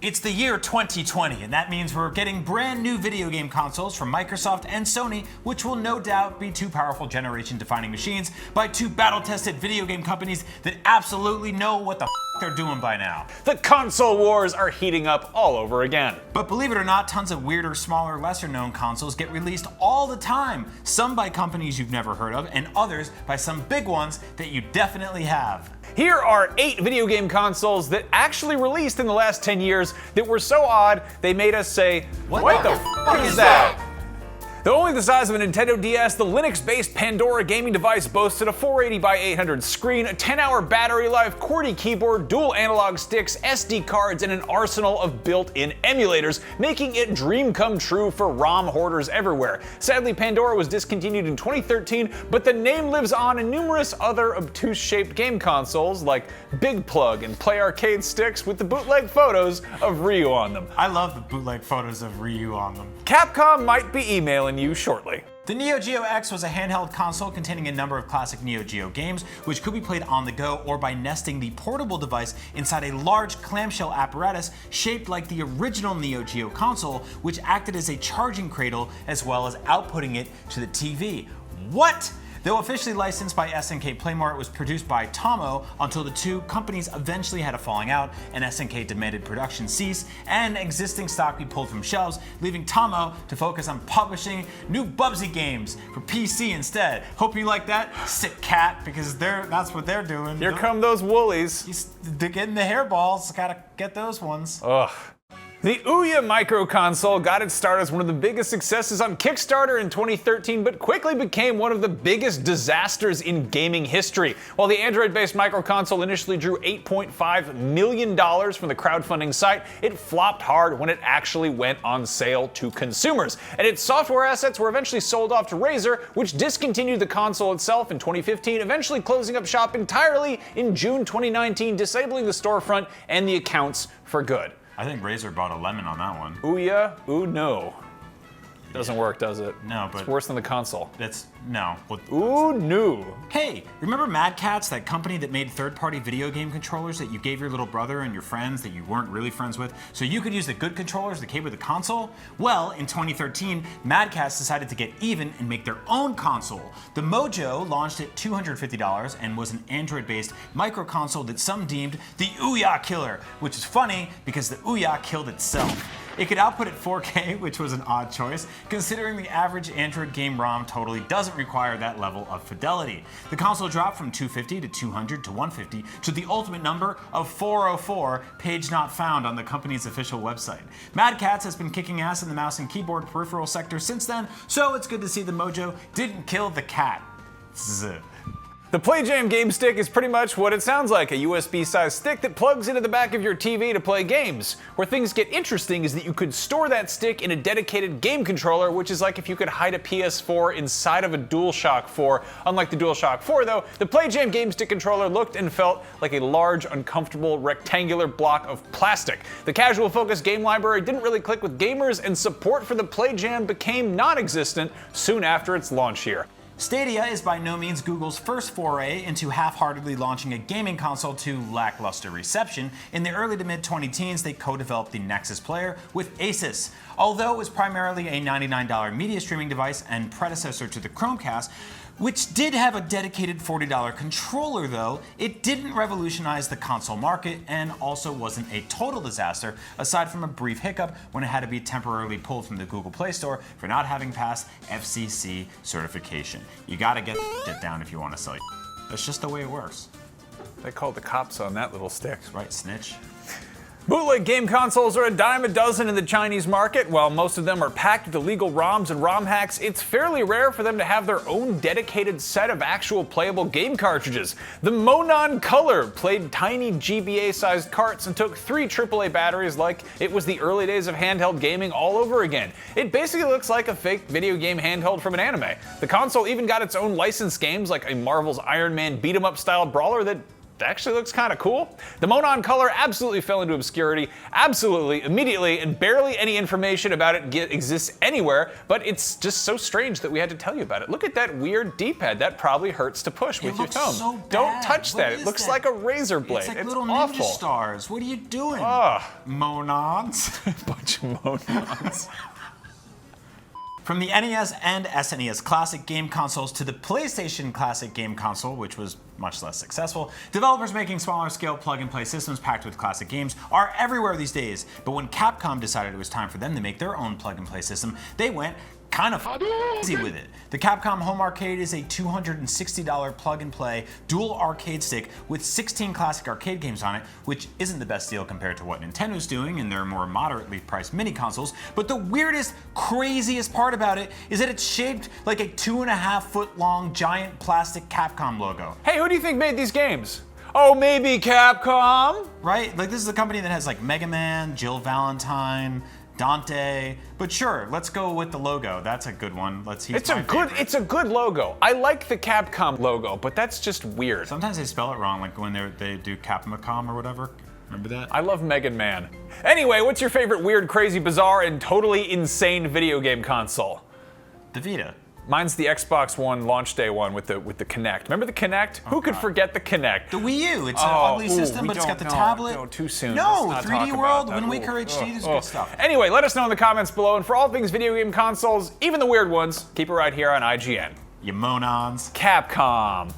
It's the year 2020, and that means we're getting brand new video game consoles from Microsoft and Sony, which will no doubt be two powerful generation-defining machines by two battle-tested video game companies that absolutely know what the they're doing by now. The console wars are heating up all over again. But believe it or not, tons of weirder, smaller, lesser-known consoles get released all the time. Some by companies you've never heard of, and others by some big ones that you definitely have. Here are 8 video game consoles that actually released in the last 10 years that were so odd they made us say, what the f is that? Though only the size of a Nintendo DS, the Linux-based Pandora gaming device boasted a 480x800 screen, a 10-hour battery life, QWERTY keyboard, dual analog sticks, SD cards, and an arsenal of built-in emulators, making it dream come true for ROM hoarders everywhere. Sadly, Pandora was discontinued in 2013, but the name lives on in numerous other obtuse-shaped game consoles like Big Plug and Play Arcade sticks with the bootleg photos of Ryu on them. I love the bootleg photos of Ryu on them. Capcom might be emailing you shortly. The Neo Geo X was a handheld console containing a number of classic Neo Geo games, which could be played on the go or by nesting the portable device inside a large clamshell apparatus shaped like the original Neo Geo console, which acted as a charging cradle as well as outputting it to the TV. What? Though officially licensed by SNK Playmore, it was produced by Tomo until the two companies eventually had a falling out and SNK demanded production cease and existing stock be pulled from shelves, leaving Tomo to focus on publishing new Bubsy games for PC instead. Hope you like that, sick cat, because that's what they're doing. Here come those woolies. They're getting the hairballs, gotta get those ones. Ugh. The Ouya micro console got its start as one of the biggest successes on Kickstarter in 2013, but quickly became one of the biggest disasters in gaming history. While the Android-based micro console initially drew $8.5 million from the crowdfunding site, it flopped hard when it actually went on sale to consumers. And its software assets were eventually sold off to Razer, which discontinued the console itself in 2015, eventually closing up shop entirely in June 2019, disabling the storefront and the accounts for good. I think Razer bought a lemon on that one. Ouya, no. Doesn't work, does it? No, but it's worse than the console. No. No. Hey, remember Mad Catz, that company that made third-party video game controllers that you gave your little brother and your friends that you weren't really friends with, so you could use the good controllers that came with the console? Well, in 2013, Mad Catz decided to get even and make their own console. The Mojo launched at $250 and was an Android-based micro console that some deemed the Ouya killer, which is funny because the Ouya killed itself. It could output at 4K, which was an odd choice, considering the average Android game ROM totally doesn't require that level of fidelity. The console dropped from 250 to 200 to 150 to the ultimate number of 404, page not found on the company's official website. Mad Catz has been kicking ass in the mouse and keyboard peripheral sector since then, so it's good to see the Mojo didn't kill the cat. Zzz. The PlayJam Game Stick is pretty much what it sounds like, a USB-sized stick that plugs into the back of your TV to play games. Where things get interesting is that you could store that stick in a dedicated game controller, which is like if you could hide a PS4 inside of a DualShock 4. Unlike the DualShock 4 though, the PlayJam Game Stick controller looked and felt like a large, uncomfortable, rectangular block of plastic. The casual focused game library didn't really click with gamers, and support for the PlayJam became non-existent soon after its launch year. Stadia is by no means Google's first foray into half-heartedly launching a gaming console to lackluster reception. In the early to mid-2010s, they co-developed the Nexus player with Asus. Although it was primarily a $99 media streaming device and predecessor to the Chromecast, which did have a dedicated $40 controller though, it didn't revolutionize the console market and also wasn't a total disaster, aside from a brief hiccup when it had to be temporarily pulled from the Google Play Store for not having passed FCC certification. You gotta get it down if you want to sell it. That's just the way it works. They called the cops on that little stick. Right, snitch. Bootleg game consoles are a dime a dozen in the Chinese market. While most of them are packed with illegal ROMs and ROM hacks, it's fairly rare for them to have their own dedicated set of actual playable game cartridges. The Monon Color played tiny GBA-sized carts and took 3 AAA batteries like it was the early days of handheld gaming all over again. It basically looks like a fake video game handheld from an anime. The console even got its own licensed games like a Marvel's Iron Man beat-em-up style brawler that actually looks kind of cool. The Monon Color absolutely fell into obscurity, absolutely, immediately, and barely any information about it exists anywhere, but it's just so strange that we had to tell you about it. Look at that weird D-pad. That probably hurts to push with your thumb. So bad. Don't touch that. What It looks is like that? a razor blade. It's like It's little awful. ninja stars. What are you doing? Monons. Bunch of Monons. From the NES and SNES classic game consoles to the PlayStation classic game console, which was much less successful, developers making smaller scale plug-and-play systems packed with classic games are everywhere these days. But when Capcom decided it was time for them to make their own plug-and-play system, they went kind of easy with it. The Capcom Home Arcade is a $260 plug-and-play dual arcade stick with 16 classic arcade games on it, which isn't the best deal compared to what Nintendo's doing in their more moderately priced mini consoles. But the weirdest, craziest part about it is that it's shaped like a 2.5-foot long giant plastic Capcom logo. Hey, who do you think made these games? Oh, maybe Capcom? Right? Like, this is a company that has like Mega Man, Jill Valentine, Dante, but sure, let's go with the logo. That's a good one. It's a good logo. I like the Capcom logo, but that's just weird. Sometimes they spell it wrong, like when they do Capcom or whatever. Remember that? I love Mega Man. Anyway, what's your favorite weird, crazy, bizarre, and totally insane video game console? The Vita. Mine's the Xbox One launch day one with the Kinect. Remember the Kinect? Who could forget the Kinect? The Wii U. It's an ugly system, but it's got the tablet. No, too soon. No, Let's not 3D talk World, about that. Wind Waker Ooh, HD, this is good stuff. Anyway, let us know in the comments below, and for all things video game consoles, even the weird ones, keep it right here on IGN. You monons. Capcom.